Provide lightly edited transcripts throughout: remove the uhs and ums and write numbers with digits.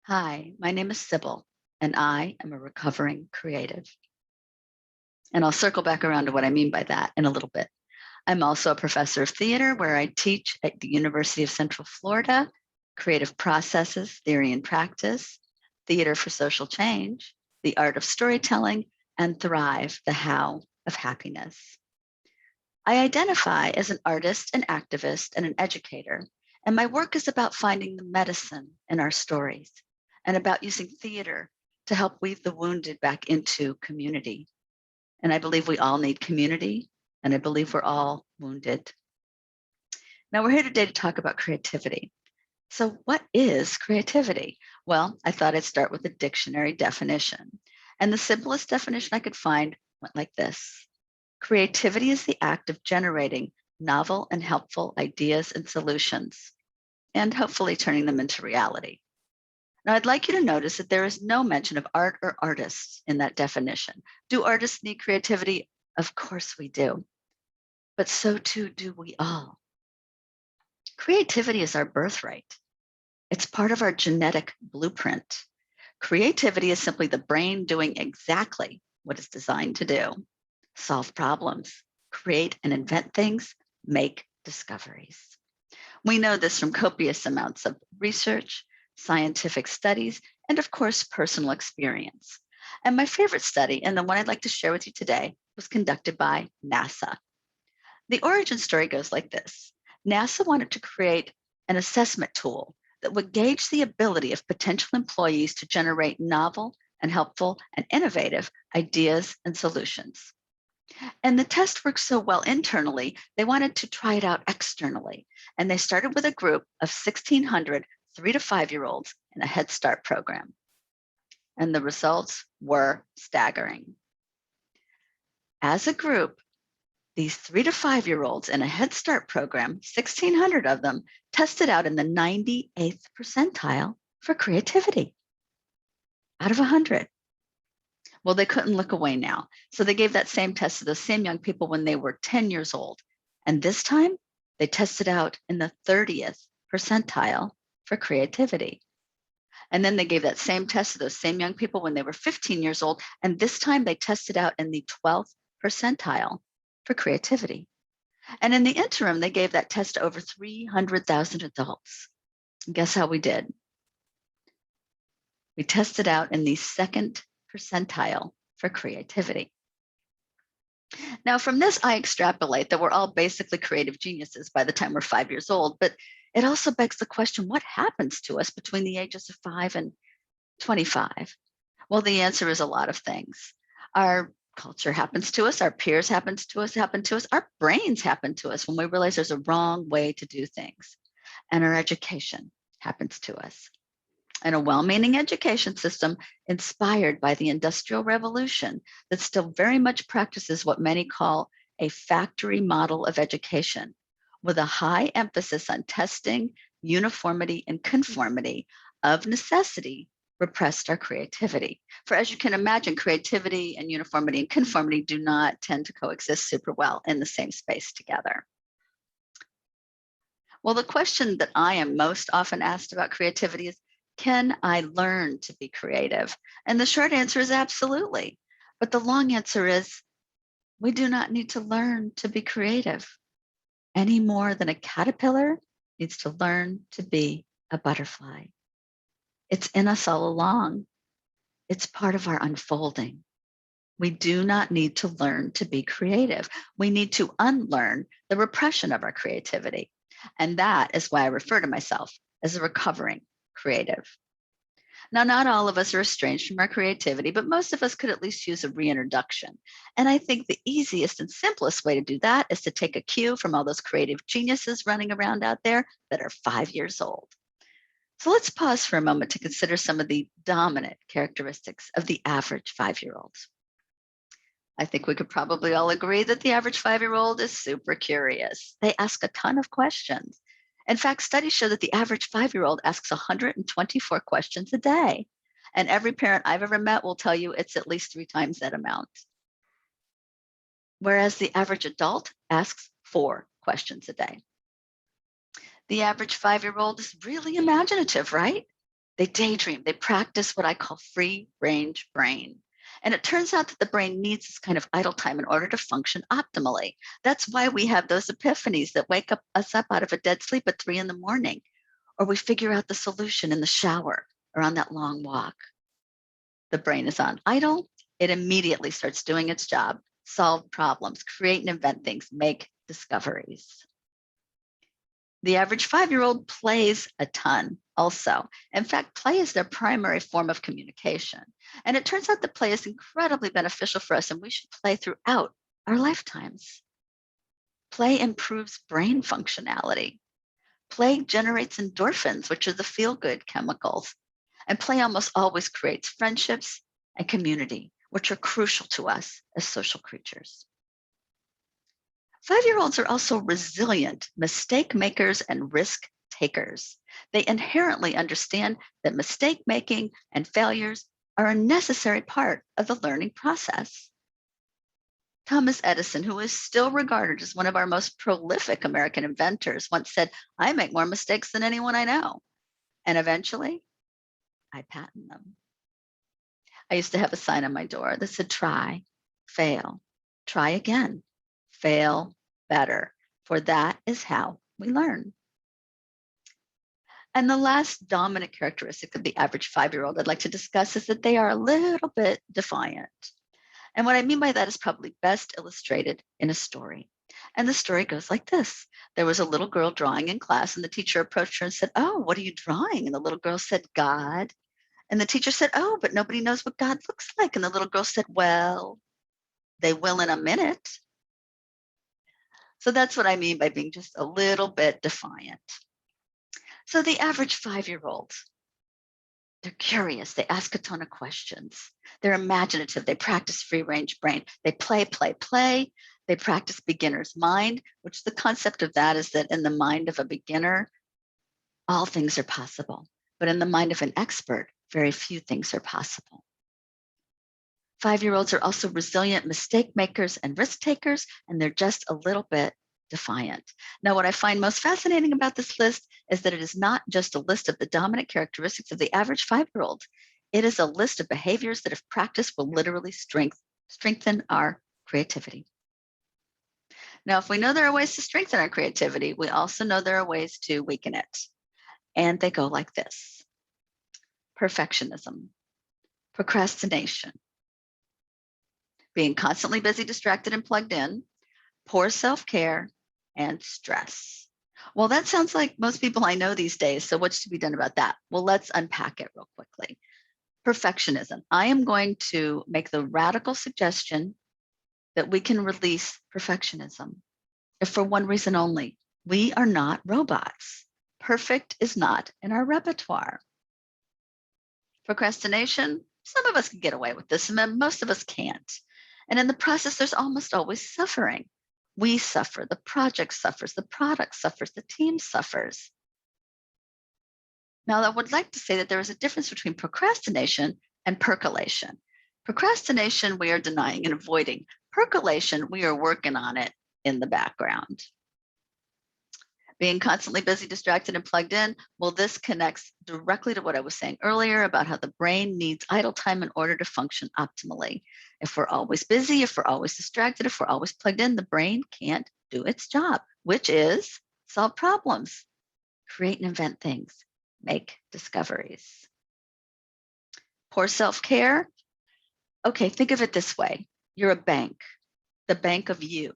Hi, my name is Sybil, and I am a recovering creative. And I'll circle back around to what I mean by that in a little bit. I'm also a professor of theater where I teach at the University of Central Florida, creative processes, theory and practice, theater for social change, the art of storytelling, and Thrive, the how of happiness. I identify as an artist, an activist, and an educator, and my work is about finding the medicine in our stories and about using theater to help weave the wounded back into community. And I believe we all need community, and I believe we're all wounded. Now, we're here today to talk about creativity. So, what is creativity? Well, I thought I'd start with a dictionary definition. And the simplest definition I could find went like this: creativity is the act of generating novel and helpful ideas and solutions, and hopefully turning them into reality. Now, I'd like you to notice that there is no mention of art or artists in that definition. Do artists need creativity? Of course we do, but so too do we all. Creativity is our birthright. It's part of our genetic blueprint. Creativity is simply the brain doing exactly what it's designed to do: solve problems, create and invent things, make discoveries. We know this from copious amounts of research, scientific studies, and of course, personal experience. And my favorite study, and the one I'd like to share with you today, was conducted by NASA. The origin story goes like this: NASA wanted to create an assessment tool that would gauge the ability of potential employees to generate novel and helpful and innovative ideas and solutions. And the test worked so well internally, they wanted to try it out externally. And they started with a group of 1,600 3 to 5-year-olds in a Head Start program. And the results were staggering. As a group, these 3 to 5-year-olds in a Head Start program, 1,600 of them, tested out in the 98th percentile for creativity out of 100. Well, they couldn't look away now. So they gave that same test to those same young people when they were 10 years old. And this time they tested out in the 30th percentile for creativity. And then they gave that same test to those same young people when they were 15 years old. And this time they tested out in the 12th percentile for creativity. And in the interim, they gave that test to over 300,000 adults. And guess how we did? We tested out in the second percentile for creativity. Now, from this, I extrapolate that we're all basically creative geniuses by the time we're 5 years old, but it also begs the question, what happens to us between the ages of 5 and 25? Well, the answer is a lot of things. Our culture happens to us, our peers happen to us, our brains happen to us when we realize there's a wrong way to do things, and our education happens to us. And a well-meaning education system inspired by the Industrial Revolution that still very much practices what many call a factory model of education, with a high emphasis on testing, uniformity, and conformity, of necessity repressed our creativity. For as you can imagine, creativity and uniformity and conformity do not tend to coexist super well in the same space together. Well, the question that I am most often asked about creativity is, can I learn to be creative? And the short answer is absolutely. But the long answer is, we do not need to learn to be creative any more than a caterpillar needs to learn to be a butterfly. It's in us all along. It's part of our unfolding. We do not need to learn to be creative. We need to unlearn the repression of our creativity. And that is why I refer to myself as a recovering creative. Now, not all of us are estranged from our creativity, but most of us could at least use a reintroduction. And I think the easiest and simplest way to do that is to take a cue from all those creative geniuses running around out there that are 5 years old. So let's pause for a moment to consider some of the dominant characteristics of the average 5-year-old. I think we could probably all agree that the average 5-year-old is super curious. They ask a ton of questions. In fact, studies show that the average 5-year-old asks 124 questions a day. And every parent I've ever met will tell you it's at least 3 times that amount. Whereas the average adult asks 4 questions a day. The average 5-year-old is really imaginative, right? They daydream, they practice what I call free range brain. And it turns out that the brain needs this kind of idle time in order to function optimally. That's why we have those epiphanies that wake us up out of a dead sleep at 3 a.m, or we figure out the solution in the shower or on that long walk. The brain is on idle, it immediately starts doing its job, solve problems, create and invent things, make discoveries. The average 5-year-old plays a ton also. In fact, play is their primary form of communication. And it turns out that play is incredibly beneficial for us, and we should play throughout our lifetimes. Play improves brain functionality. Play generates endorphins, which are the feel-good chemicals. And play almost always creates friendships and community, which are crucial to us as social creatures. 5-year-olds are also resilient mistake makers and risk takers. They inherently understand that mistake making and failures are a necessary part of the learning process. Thomas Edison, who is still regarded as one of our most prolific American inventors, once said, "I make more mistakes than anyone I know. And eventually, I patent them." I used to have a sign on my door that said, "Try, fail, try again, fail better, for that is how we learn." And the last dominant characteristic of the average 5-year-old I'd like to discuss is that they are a little bit defiant. And what I mean by that is probably best illustrated in a story. And the story goes like this. There was a little girl drawing in class, and the teacher approached her and said, "Oh, what are you drawing?" And the little girl said, "God." And the teacher said, "Oh, but nobody knows what God looks like." And the little girl said, "Well, they will in a minute." So that's what I mean by being just a little bit defiant. So the average 5-year-old, they're curious. They ask a ton of questions. They're imaginative. They practice free range brain. They play, play, play. They practice beginner's mind, which the concept of that is that in the mind of a beginner, all things are possible. But in the mind of an expert, very few things are possible. 5-year-olds are also resilient mistake makers and risk takers, and they're just a little bit defiant. Now, what I find most fascinating about this list is that it is not just a list of the dominant characteristics of the average 5-year-old. It is a list of behaviors that, if practiced, will literally strengthen our creativity. Now, if we know there are ways to strengthen our creativity, we also know there are ways to weaken it. And they go like this: perfectionism, procrastination, being constantly busy, distracted, and plugged in, poor self-care, and stress. Well, that sounds like most people I know these days. So what's to be done about that? Well, let's unpack it real quickly. Perfectionism. I am going to make the radical suggestion that we can release perfectionism, if for one reason only: we are not robots. Perfect is not in our repertoire. Procrastination, some of us can get away with this, and most of us can't. And in the process, there's almost always suffering. We suffer, the project suffers, the product suffers, the team suffers. Now, I would like to say that there is a difference between procrastination and percolation. Procrastination, we are denying and avoiding. Percolation, we are working on it in the background. Being constantly busy, distracted, and plugged in, well, this connects directly to what I was saying earlier about how the brain needs idle time in order to function optimally. If we're always busy, if we're always distracted, if we're always plugged in, the brain can't do its job, which is solve problems, create and invent things, make discoveries. Poor self-care. Okay, think of it this way. You're a bank, the bank of you.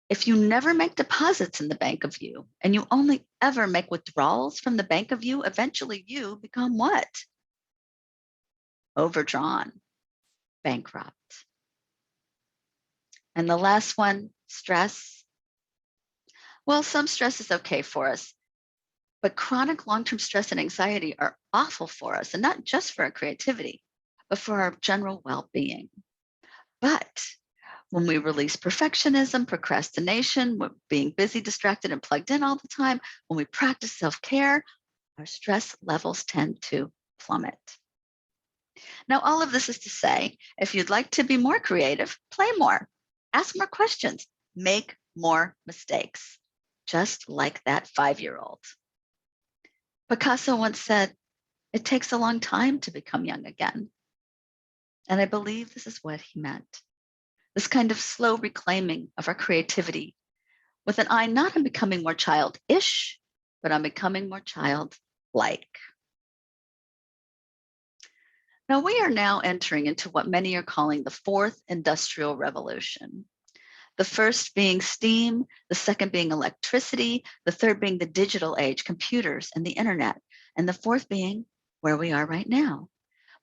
If you never make deposits in the bank of you, and you only ever make withdrawals from the bank of you, eventually you become what? Overdrawn, bankrupt. And the last one, stress. Well, some stress is okay for us, but chronic long-term stress and anxiety are awful for us, and not just for our creativity, but for our general well-being. But when we release perfectionism, procrastination, being busy, distracted, and plugged in all the time, when we practice self-care, our stress levels tend to plummet. Now, all of this is to say, if you'd like to be more creative, play more, ask more questions, make more mistakes, just like that 5-year-old. Picasso once said, It takes a long time to become young again. And I believe this is what he meant. This kind of slow reclaiming of our creativity with an eye not on becoming more childish, but on becoming more childlike. Now, we are now entering into what many are calling the fourth industrial revolution. The first being steam, the second being electricity, the third being the digital age, computers and the internet, and the fourth being where we are right now,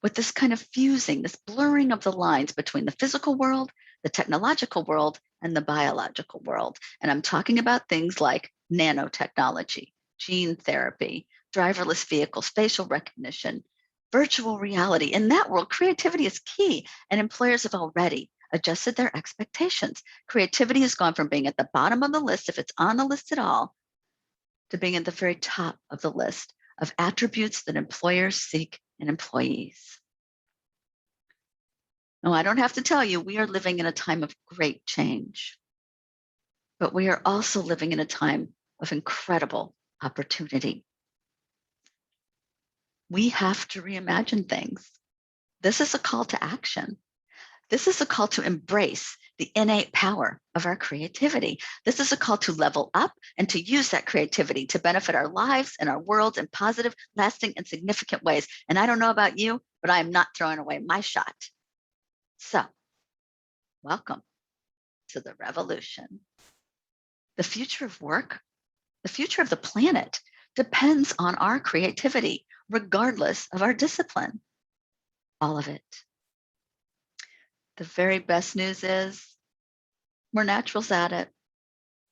with this kind of fusing, this blurring of the lines between the physical world, the technological world, and the biological world. And I'm talking about things like nanotechnology, gene therapy, driverless vehicles, facial recognition, virtual reality. In that world, creativity is key, and employers have already adjusted their expectations. Creativity has gone from being at the bottom of the list, if it's on the list at all, to being at the very top of the list of attributes that employers seek in employees. No, I don't have to tell you, we are living in a time of great change, but we are also living in a time of incredible opportunity. We have to reimagine things. This is a call to action. This is a call to embrace the innate power of our creativity. This is a call to level up and to use that creativity to benefit our lives and our world in positive, lasting, and significant ways. And I don't know about you, but I am not throwing away my shot. So, welcome to the revolution. The future of work, the future of the planet depends on our creativity, regardless of our discipline. All of it. The very best news is we're naturals at it.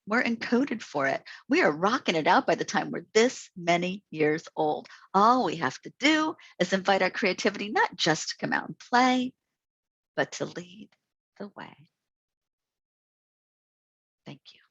We're encoded for it. We are rocking it out by the time we're this many years old. All we have to do is invite our creativity not just to come out and play, but to lead the way. Thank you.